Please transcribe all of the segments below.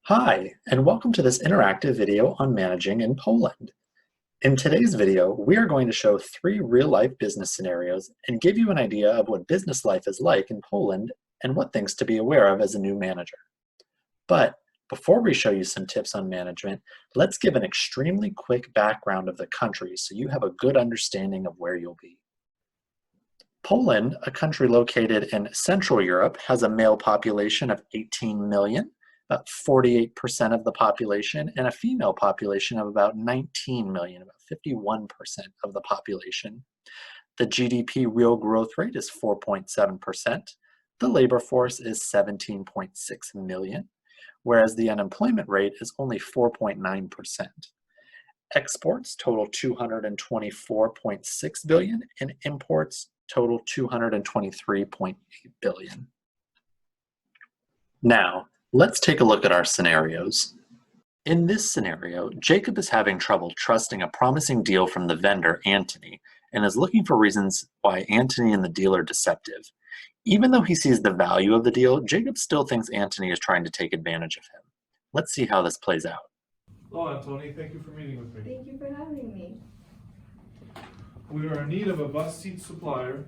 Hi, and welcome to this interactive video on managing in Poland. In today's video, we are going to show 3 real-life business scenarios and give you an idea of what business life is like in Poland and what things to be aware of as a new manager. But before we show you some tips on management, let's give an extremely quick background of the country so you have a good understanding of where you'll be. Poland, a country located in Central Europe, has a male population of 18 million, about 48% of the population, and a female population of about 19 million, about 51% of the population. The GDP real growth rate is 4.7%. The labor force is 17.6 million, whereas the unemployment rate is only 4.9%. Exports total 224.6 billion and imports total 223.8 billion. Now, let's take a look at our scenarios. In this scenario, Jacob is having trouble trusting a promising deal from the vendor, Anthony, and is looking for reasons why Anthony and the deal are deceptive. Even though he sees the value of the deal, Jacob still thinks Anthony is trying to take advantage of him. Let's see how this plays out. Hello, Anthony. Thank you for meeting with me. Thank you for having me. We are in need of a bus seat supplier.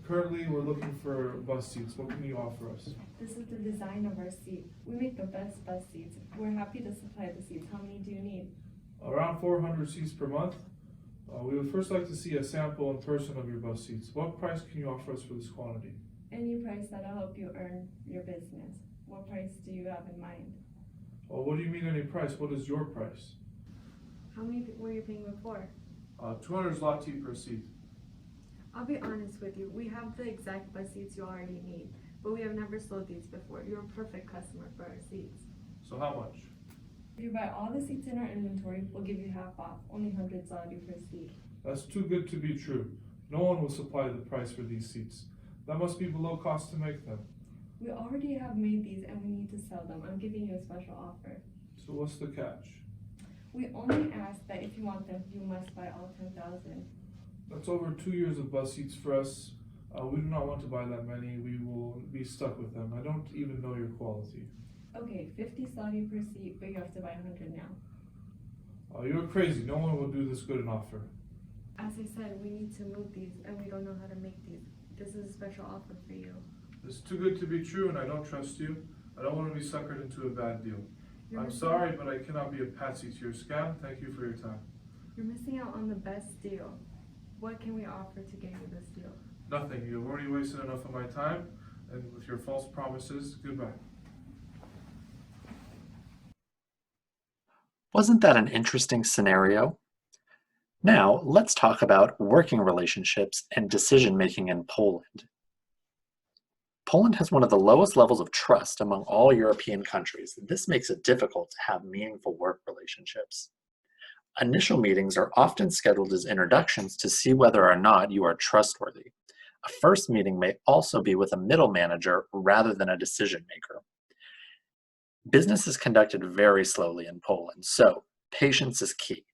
Currently, we're looking for bus seats. What can you offer us? This is the design of our seat. We make the best bus seats. We're happy to supply the seats. How many do you need? Around 400 seats per month. We would first like to see a sample in person of your bus seats. What price can you offer us for this quantity? Any price that'll help you earn your business. What price do you have in mind? Well, what do you mean any price? What is your price? How many were you paying before? 200 zloty per seat. I'll be honest with you. We have the exact bus seats you already need, but we have never sold these before. You're a perfect customer for our seats. So how much? If you buy all the seats in our inventory, we'll give you half off, only 100 zloty per seat. That's too good to be true. No one will supply the price for these seats. That must be below cost to make them. We already have made these and we need to sell them. I'm giving you a special offer. So what's the catch? We only ask that if you want them, you must buy all 10,000. That's over 2 years of bus seats for us. We do not want to buy that many. We will be stuck with them. I don't even know your quality. Okay, 50 zloty per seat, but you have to buy 100 now. You're crazy. No one will do this good an offer. As I said, we need to move these and we don't know how to make these. This is a special offer for you. It's too good to be true and I don't trust you. I don't want to be suckered into a bad deal. I'm missing sorry, out- but I cannot be a patsy to your scam. Thank you for your time. You're missing out on the best deal. What can we offer to get you this deal? Nothing. You've already wasted enough of my time, and with your false promises, goodbye. Wasn't that an interesting scenario? Now, let's talk about working relationships and decision-making in Poland. Poland has one of the lowest levels of trust among all European countries. This makes it difficult to have meaningful work relationships. Initial meetings are often scheduled as introductions to see whether or not you are trustworthy. A first meeting may also be with a middle manager rather than a decision maker. Business is conducted very slowly in Poland, so patience is key.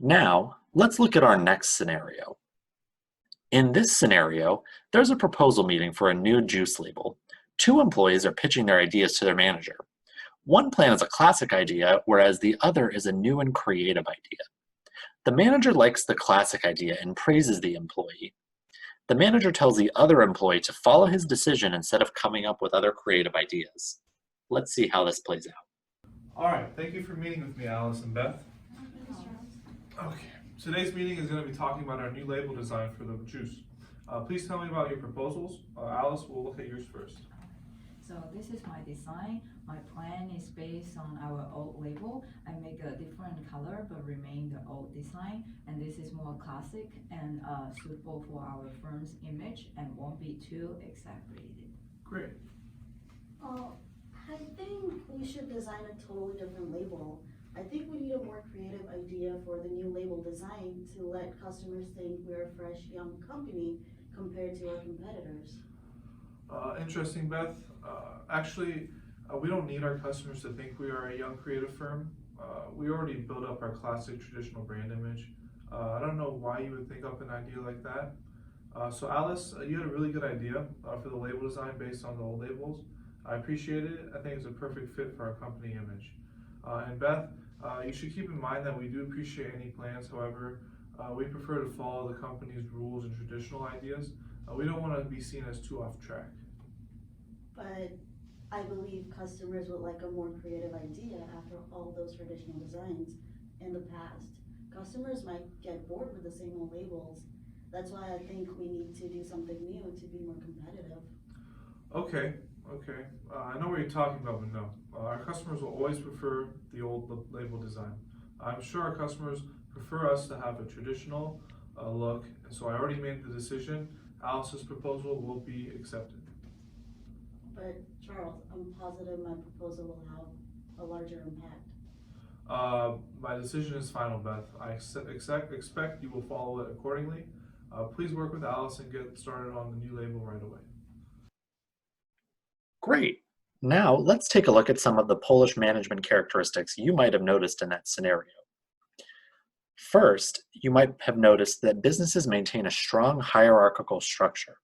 Now, let's look at our next scenario. In this scenario, there's a proposal meeting for a new juice label. 2 employees are pitching their ideas to their manager. One plan is a classic idea, whereas the other is a new and creative idea. The manager likes the classic idea and praises the employee. The manager tells the other employee to follow his decision instead of coming up with other creative ideas. Let's see how this plays out. All right. Thank you for meeting with me, Alice and Beth. Okay. Today's meeting is going to be talking about our new label design for the juice. Please tell me about your proposals. Alice, we'll look at yours first. So this is my design. My plan is based on our old label. I make a different color but remain the old design. And this is more classic and suitable for our firm's image and won't be too exaggerated. Great. I think we should design a totally different label. I think we need a more creative idea for the new label design to let customers think we're a fresh, young company compared to our competitors. Interesting, Beth. Actually, we don't need our customers to think we are a young creative firm. We already built up our classic traditional brand image. I don't know why you would think up an idea like that. So Alice, you had a really good idea for the label design based on the old labels. I appreciate it. I think it's a perfect fit for our company image. And Beth, you should keep in mind that we do appreciate any plans. However, we prefer to follow the company's rules and traditional ideas. We don't want to be seen as too off track. But I believe customers would like a more creative idea after all those traditional designs in the past. Customers might get bored with the same old labels. That's why I think we need to do something new to be more competitive. Okay. I know what you're talking about, but no. Our customers will always prefer the old label design. I'm sure our customers prefer us to have a traditional look, and so I already made the decision. Alice's proposal will be accepted. But Charles, I'm positive my proposal will have a larger impact. My decision is final, Beth. I expect you will follow it accordingly. Please work with Alice and get started on the new label right away. Great. Now let's take a look at some of the Polish management characteristics you might have noticed in that scenario. First, you might have noticed that businesses maintain a strong hierarchical structure.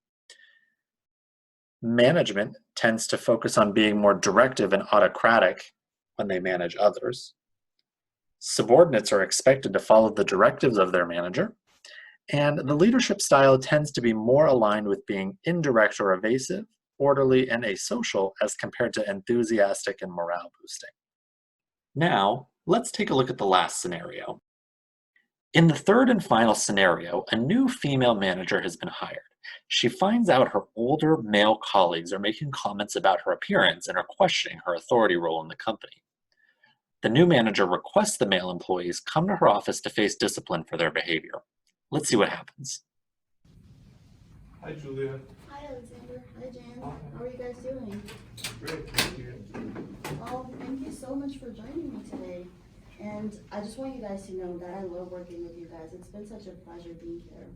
Management tends to focus on being more directive and autocratic when they manage others. Subordinates are expected to follow the directives of their manager, and the leadership style tends to be more aligned with being indirect or evasive, orderly, and asocial as compared to enthusiastic and morale boosting. Now, let's take a look at the last scenario. In the third and final scenario, a new female manager has been hired. She finds out her older male colleagues are making comments about her appearance and are questioning her authority role in the company. The new manager requests the male employees come to her office to face discipline for their behavior. Let's see what happens. Hi, Julia. Hi, Alexander. Hi, Jan. How are you guys doing? Great, thank you. Well, thank you so much for joining me today. And I just want you guys to know that I love working with you guys. It's been such a pleasure being here.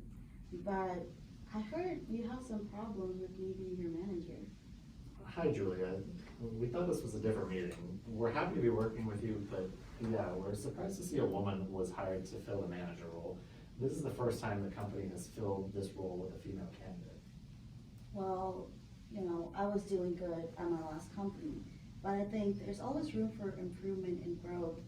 But I heard you have some problems with me being your manager. Hi, Julia. We thought this was a different meeting. We're happy to be working with you, but yeah, we're surprised to see a woman was hired to fill the manager role. This is the first time the company has filled this role with a female candidate. Well, I was doing good at my last company, but I think there's always room for improvement and growth.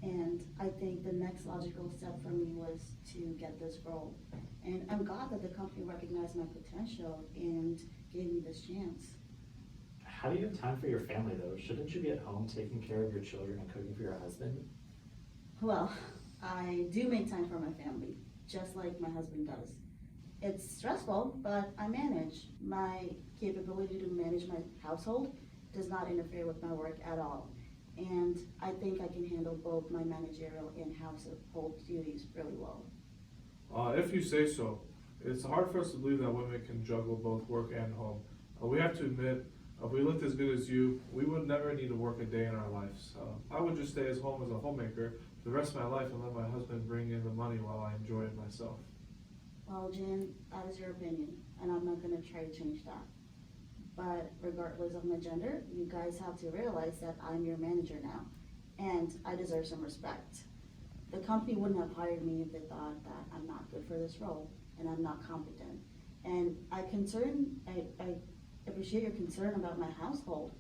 And I think the next logical step for me was to get this role. And I'm glad that the company recognized my potential and gave me this chance. How do you have time for your family though? Shouldn't you be at home taking care of your children and cooking for your husband? Well, I do make time for my family, just like my husband does. It's stressful, but I manage. My capability to manage my household does not interfere with my work at all. And I think I can handle both my managerial and household duties really well. If you say so. It's hard for us to believe that women can juggle both work and home. We have to admit, if we looked as good as you, we would never need to work a day in our lives. I would just stay at home as a homemaker for the rest of my life and let my husband bring in the money while I enjoy it myself. Well, Jan, that is your opinion, and I'm not gonna try to change that. But regardless of my gender, you guys have to realize that I'm your manager now, and I deserve some respect. The company wouldn't have hired me if they thought that I'm not good for this role and I'm not competent. And I appreciate your concern about my household,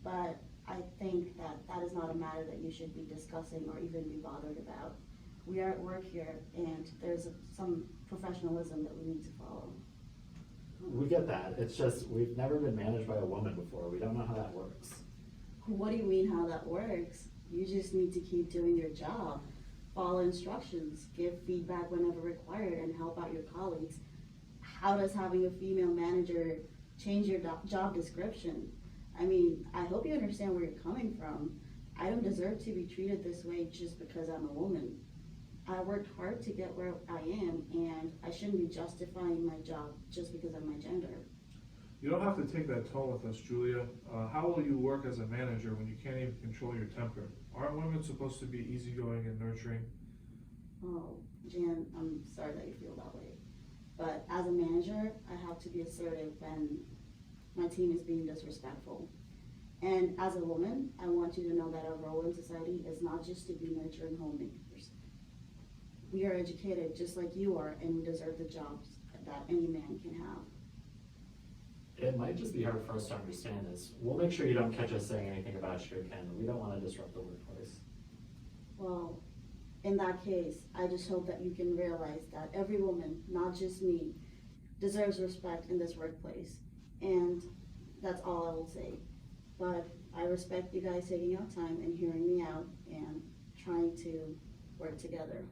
but I think that that is not a matter that you should be discussing or even be bothered about. We are at work here, and there's some professionalism that we need to follow. We get that. It's just we've never been managed by a woman before. We don't know how that works. What do you mean how that works? You just need to keep doing your job, follow instructions, give feedback whenever required, and help out your colleagues. How does having a female manager change your job description? I mean, I hope you understand where you're coming from. I don't deserve to be treated this way just because I'm a woman. I worked hard to get where I am, and I shouldn't be justifying my job just because of my gender. You don't have to take that tone with us, Julia. How will you work as a manager when you can't even control your temper? Aren't women supposed to be easygoing and nurturing? Oh, Jan, I'm sorry that you feel that way. But as a manager, I have to be assertive when my team is being disrespectful. And as a woman, I want you to know that our role in society is not just to be nurturing homemakers. We are educated just like you are, and we deserve the jobs that any man can have. it might just be hard for us to understand is, we'll make sure you don't catch us saying anything about you again. We don't want to disrupt the workplace. Well, in that case, I just hope that you can realize that every woman, not just me, deserves respect in this workplace. And that's all I will say. But I respect you guys taking out time and hearing me out and trying to work together.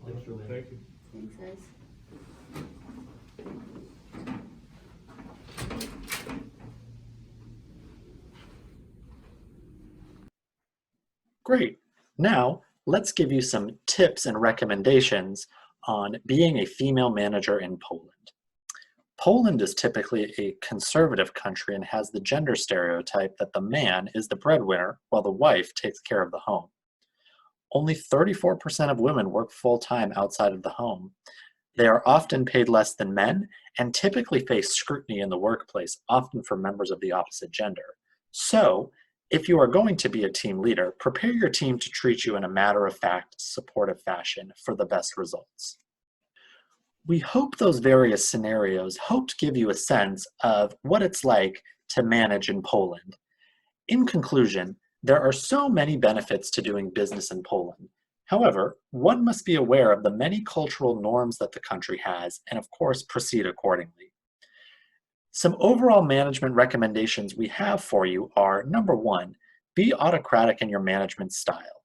Thanks, Julia. Thank you. Thanks, guys. Great. Now, let's give you some tips and recommendations on being a female manager in Poland. Poland is typically a conservative country and has the gender stereotype that the man is the breadwinner while the wife takes care of the home. Only 34% of women work full-time outside of the home. They are often paid less than men and typically face scrutiny in the workplace, often from members of the opposite gender. So, if you are going to be a team leader, prepare your team to treat you in a matter-of-fact, supportive fashion for the best results. We hope those various scenarios helped give you a sense of what it's like to manage in Poland. In conclusion, there are so many benefits to doing business in Poland. However, one must be aware of the many cultural norms that the country has and, of course, proceed accordingly. Some overall management recommendations we have for you are, number 1, be autocratic in your management style.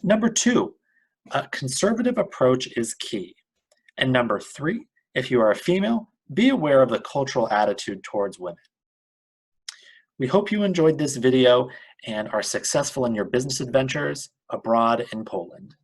Number 2, a conservative approach is key. And number 3, if you are a female, be aware of the cultural attitude towards women. We hope you enjoyed this video and are successful in your business adventures abroad in Poland.